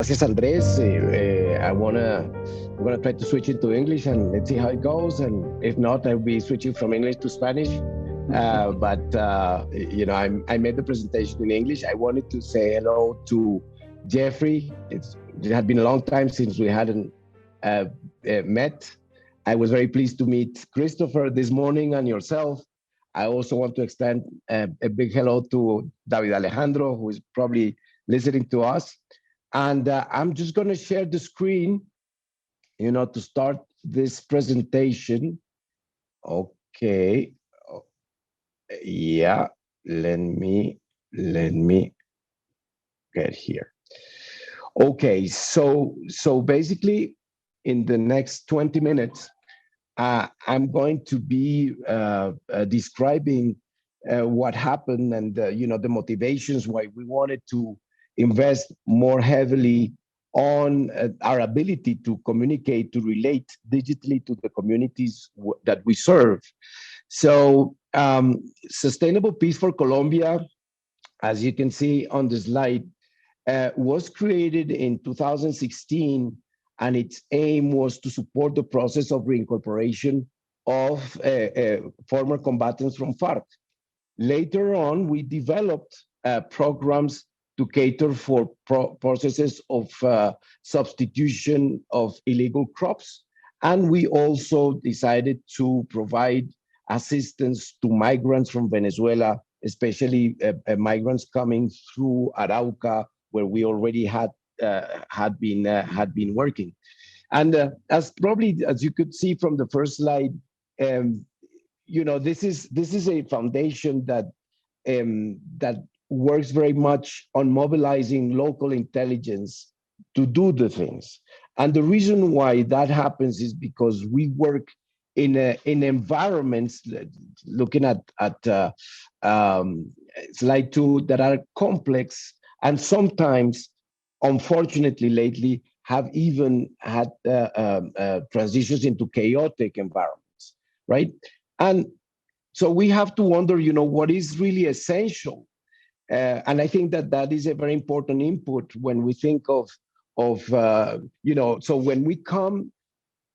Gracias, Andres. I'm gonna try to switch into English and let's see how it goes. And if not, I'll be switching from English to Spanish. I made the presentation in English. I wanted to say hello to Jeffrey. It had been a long time since we hadn't uh, met. I was very pleased to meet Christopher this morning and yourself. I also want to extend a big hello to David Alejandro, who is probably listening to us. And I'm just going to share the screen, to start this presentation. Okay. Oh, yeah. Let me get here. Okay. So basically, in the next 20 minutes, I'm going to be describing what happened and the motivations why we wanted to invest more heavily on our ability to communicate, to relate digitally to the communities that we serve. So, Sustainable Peace for Colombia, as you can see on the slide, was created in 2016, and its aim was to support the process of reincorporation of former combatants from FARC. Later on, we developed programs to cater for processes of substitution of illegal crops. And we also decided to provide assistance to migrants from Venezuela, especially migrants coming through Arauca, where we already had been working. And as you could see from the first slide, um, this is a foundation that works very much on mobilizing local intelligence to do the things. And the reason why that happens is because we work in environments, looking at slide 2, that are complex, and sometimes, unfortunately, lately have even had transitions into chaotic environments, right? And so we have to wonder, what is really essential. And I think that is a very important input when we think so when we come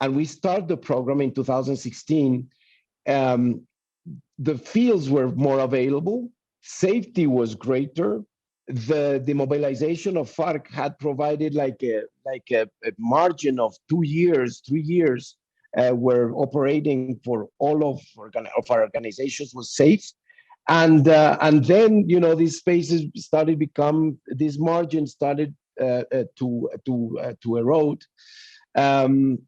and we start the program in 2016, um, the fields were more available, safety was greater, the mobilization of FARC had provided like a margin of 2 years, 3 years, where operating for all of our organizations was safe. And then these spaces started become these margins started to erode. Um,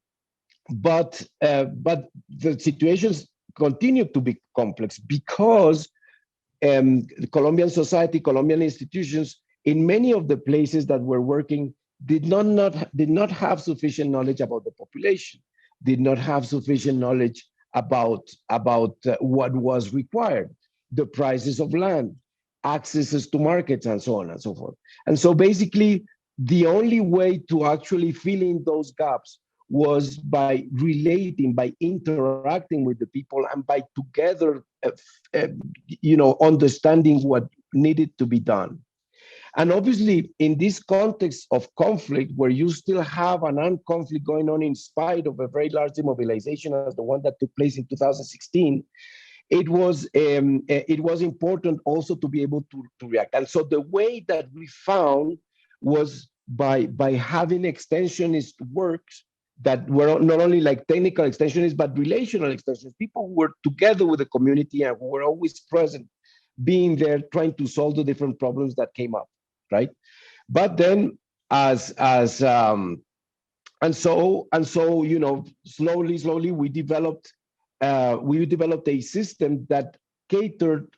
but the situations continue to be complex because the Colombian society, Colombian institutions, in many of the places that we're working, did not have sufficient knowledge about the population, did not have sufficient knowledge about what was required, the prices of land, accesses to markets, and so on and so forth. And so basically, the only way to actually fill in those gaps was by relating, by interacting with the people, and by together understanding what needed to be done. And obviously, in this context of conflict, where you still have an armed conflict going on in spite of a very large demobilization as the one that took place in 2016, it was important also to be able to react. And so the way that we found was by having extensionist works that were not only like technical extensionists, but relational extensionists, people who were together with the community and who were always present, being there, trying to solve the different problems that came up, right? But then, as and so, slowly we developed a system that catered,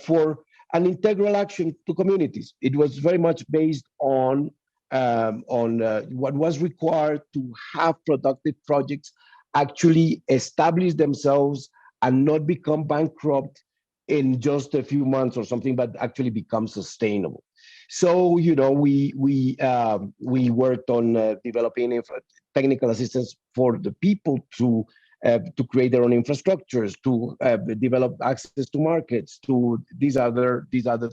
for an integral action to communities. It was very much based on what was required to have productive projects actually establish themselves and not become bankrupt in just a few months or something, but actually become sustainable. So we worked on developing technical assistance for the people to create their own infrastructures, to develop access to markets, to these other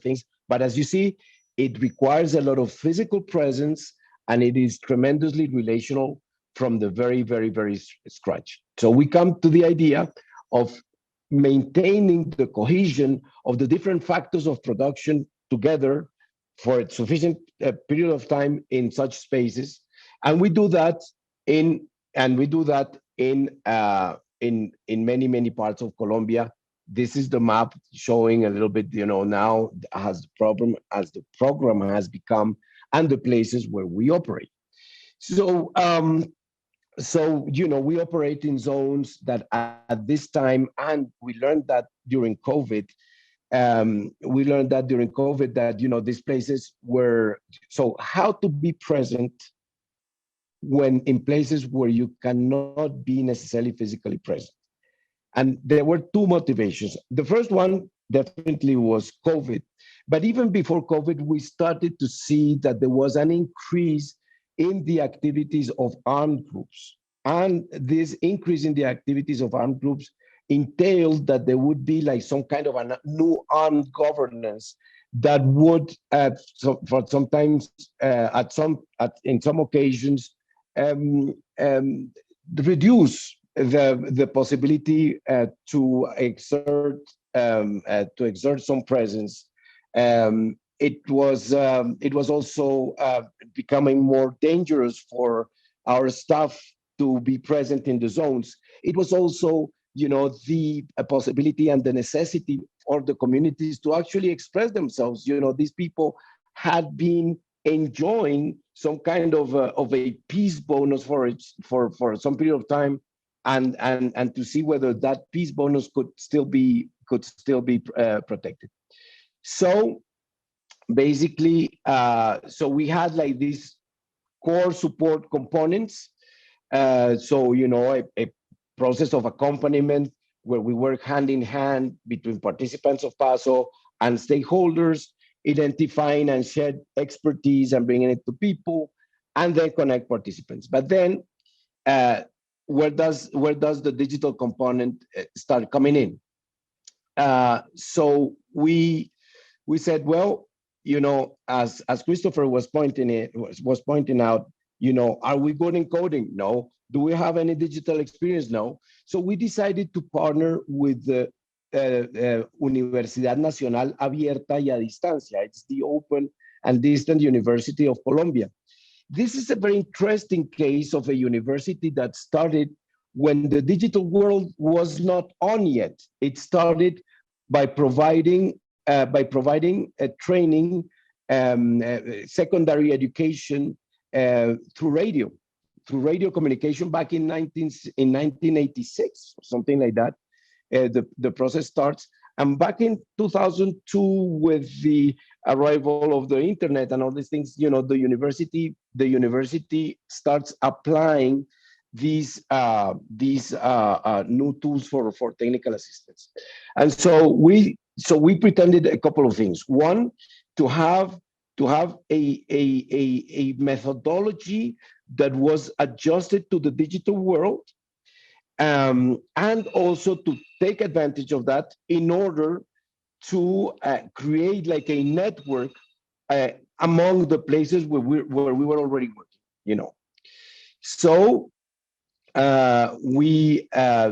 things. But as you see, it requires a lot of physical presence and it is tremendously relational from the very scratch. So we come to the idea of maintaining the cohesion of the different factors of production together for a sufficient period of time in such spaces, and we do that in in many parts of Colombia. This is the map showing a little bit, now as the program has become and the places where we operate. So we operate in zones that at this time, and we learned that during COVID that, these places were, so how to be present when in places where you cannot be necessarily physically present. And there were two motivations. The first one definitely was COVID. But even before COVID, we started to see that there was an increase in the activities of armed groups. And this increase in the activities of armed groups entailed that there would be like some kind of a new armed governance that would, in some occasions, reduce the possibility to exert some presence. It was also becoming more dangerous for our staff to be present in the zones. It was also, the possibility and the necessity for the communities to actually express themselves. These people had been enjoying some kind of a peace bonus for some period of time, and to see whether that peace bonus could still be protected. So basically, so we had like these core support components. A process of accompaniment where we work hand in hand between participants of PASO and stakeholders, identifying and shared expertise and bringing it to people, and then connect participants. But then, where does the digital component start coming in? So we said, well, as Christopher was pointing out, are we good in coding? No. Do we have any digital experience? No. So we decided to partner with the Universidad Nacional Abierta y a Distancia. It's the Open and Distant University of Colombia. This is a very interesting case of a university that started when the digital world was not on yet. It started by providing a training, secondary education through radio communication back in 1986, something like that. The process starts. And back in 2002, with the arrival of the internet and all these things, the university starts applying these new tools for technical assistance. And so we pretended a couple of things. One, to have a methodology that was adjusted to the digital world, and also to take advantage of that in order to create like a network among the places where we were already working. So we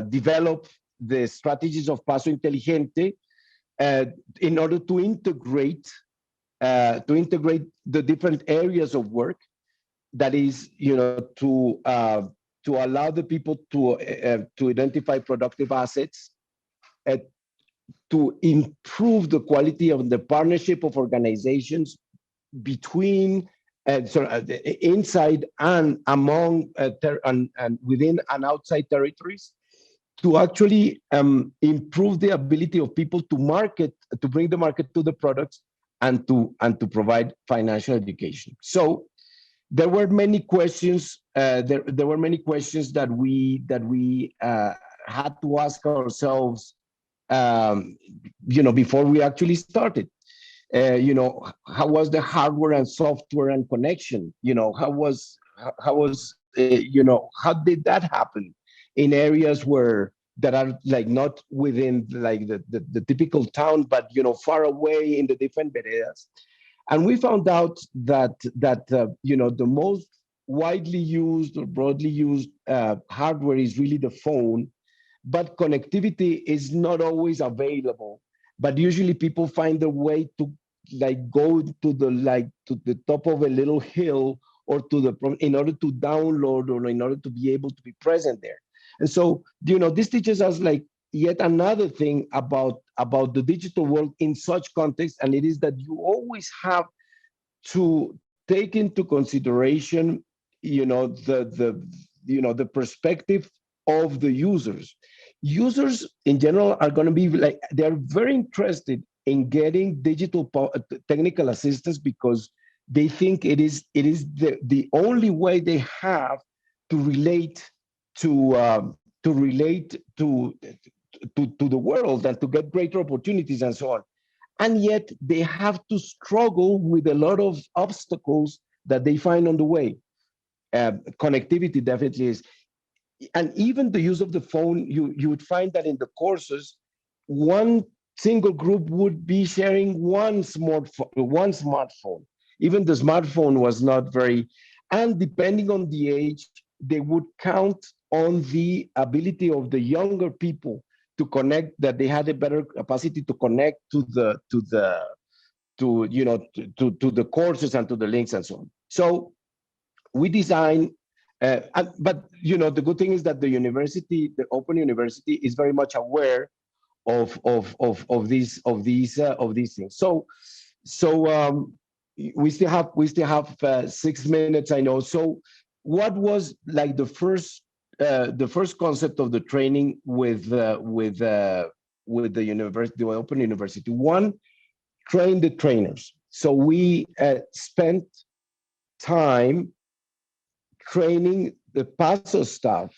developed the strategies of Paso Inteligente in order to integrate the different areas of work. That is, to allow the people to identify productive assets, to improve the quality of the partnership of organizations between inside and among and within and outside territories, to actually improve the ability of people to bring the market to the products, and to provide financial education. So there were many questions. There were many questions that we had to ask ourselves, before we actually started. How was the hardware and software and connection? How did that happen in areas that are like not within like the typical town, but far away in the different veredas? And we found out that the most widely used or broadly used hardware is really the phone, but connectivity is not always available. But usually people find a way to like go to the top of a little hill or in order to download or in order to be able to be present there. And so this teaches us like yet another thing about the digital world in such context, and it is that you always have to take into consideration the perspective of the users. Users in general are going to be like, they're very interested in getting technical assistance because they think it is the only way they have to relate to the world and to get greater opportunities and so on. And yet they have to struggle with a lot of obstacles that they find on the way. Connectivity definitely is, and even the use of the phone. You would find that in the courses, one single group would be sharing one smartphone. Even the smartphone was not very, and depending on the age, they would count on the ability of the younger people to connect, that they had a better capacity to connect to the courses and to the links and so on. So we design, but the good thing is that the Open University, is very much aware of these things. So we still have 6 minutes, I know. So what was like the first concept of the training with the Open University? One, train the trainers. So we spent time training the PASO staff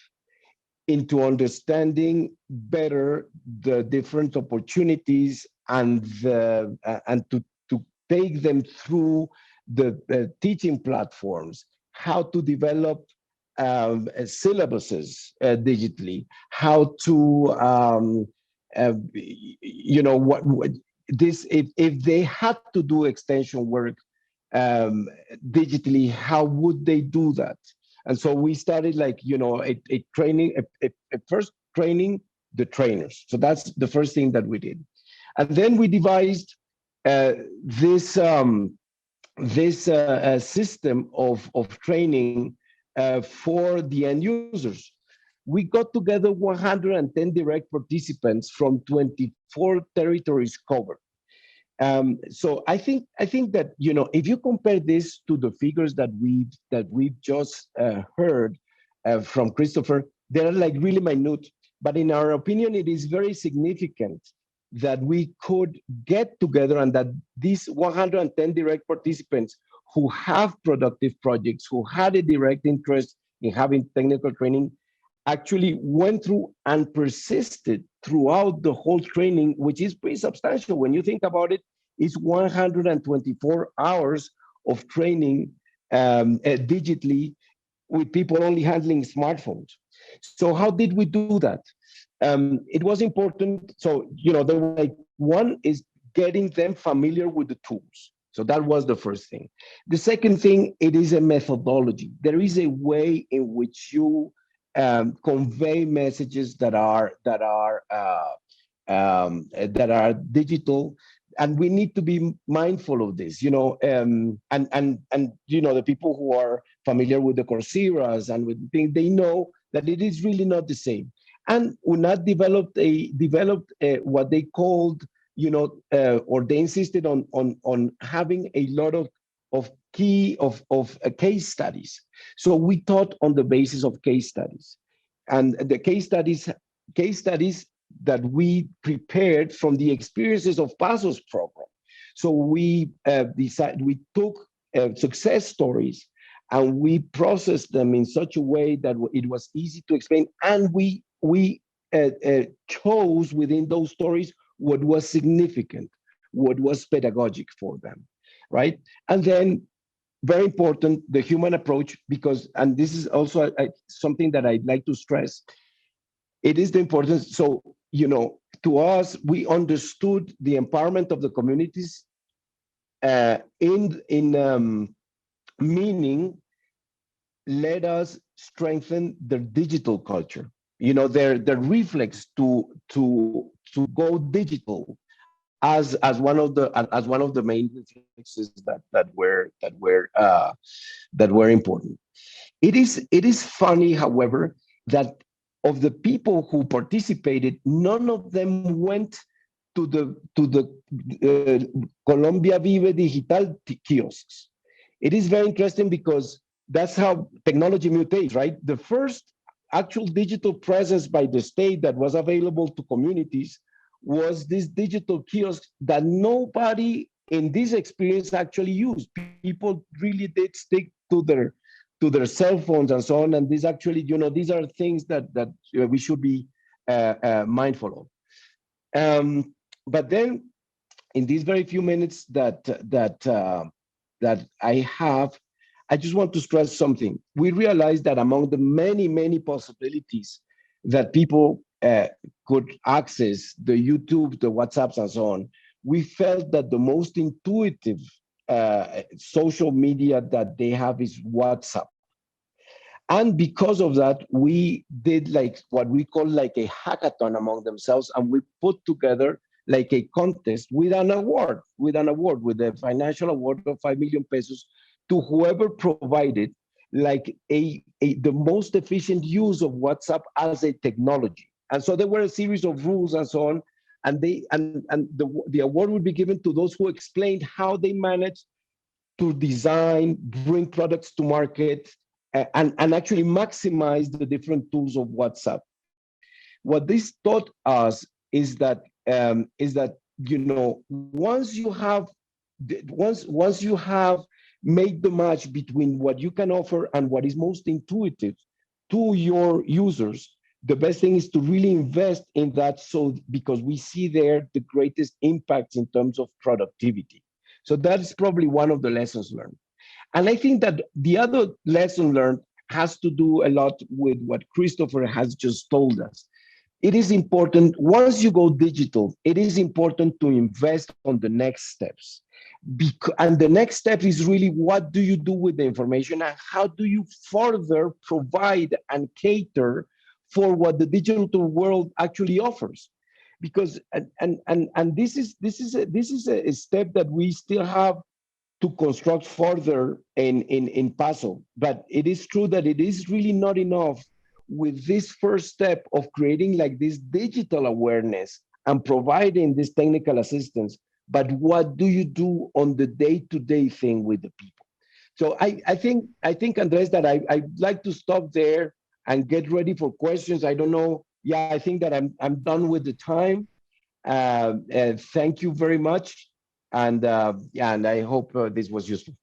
into understanding better the different opportunities and to take them through the teaching platforms, how to develop syllabuses digitally, how to what this if they had to do extension work digitally, how would they do that? And so we started like first training the trainers. So that's the first thing that we did, and then we devised this system of training for the end users. We got together 110 direct participants from 24 territories covered. So I think that if you compare this to the figures that we've just heard from Christopher, they're like really minute. But in our opinion, it is very significant that we could get together and that these 110 direct participants who have productive projects, who had a direct interest in having technical training, actually went through and persisted throughout the whole training, which is pretty substantial. When you think about it, it's 124 hours of training digitally with people only handling smartphones. So how did we do that? It was important. So, there were like, one is getting them familiar with the tools. So that was the first thing. The second thing, it is a methodology. There is a way in which you convey messages that are digital, and we need to be mindful of this. And the people who are familiar with the Coursera's and with things, they know that it is really not the same. And UNAD developed what they called, or they insisted on having a lot of case studies. So we taught on the basis of case studies, and the case studies that we prepared from the experiences of PASO's program. So we took success stories and we processed them in such a way that it was easy to explain, and we chose within those stories what was significant, what was pedagogic for them, right? And then, very important, the human approach, because, and this is also something that I'd like to stress, it is the importance. So, to us, we understood the empowerment of the communities in meaning let us strengthen their digital culture. Their reflex to go digital as one of the main reflexes that were important. It is funny, however, that of the people who participated, none of them went to the Colombia Vive Digital kiosks. It is very interesting because that's how technology mutates, right? The first actual digital presence by the state that was available to communities was this digital kiosk that nobody in this experience actually used. People really did stick to their cell phones and so on. And these actually, these are things that we should be mindful of. But then, in these very few minutes that I have, I just want to stress something. We realize that among the many, many possibilities that people could access the YouTube, the WhatsApps, and so on, we felt that the most intuitive social media that they have is WhatsApp. And because of that, we did like what we call like a hackathon among themselves, and we put together like a contest with a financial award of 5 million pesos to whoever provided like the most efficient use of WhatsApp as a technology. And so there were a series of rules and so on, and the award would be given to those who explained how they managed to design, bring products to market, and actually maximize the different tools of WhatsApp. What this taught us is that once you have made the match between what you can offer and what is most intuitive to your users, the best thing is to really invest in that, so because we see there the greatest impacts in terms of productivity. So that is probably one of the lessons learned. And I think that the other lesson learned has to do a lot with what Christopher has just told us. It is important, once you go digital, it is important to invest on the next steps. And the next step is really, what do you do with the information, and how do you further provide and cater for what the digital world actually offers? Because and this is a step that we still have to construct further in Paso. But it is true that it is really not enough with this first step of creating like this digital awareness and providing this technical assistance. But what do you do on the day-to-day thing with the people? So I think Andres, that I'd like to stop there and get ready for questions. I don't know. Yeah, I think that I'm done with the time. Thank you very much, and yeah, and I hope this was useful.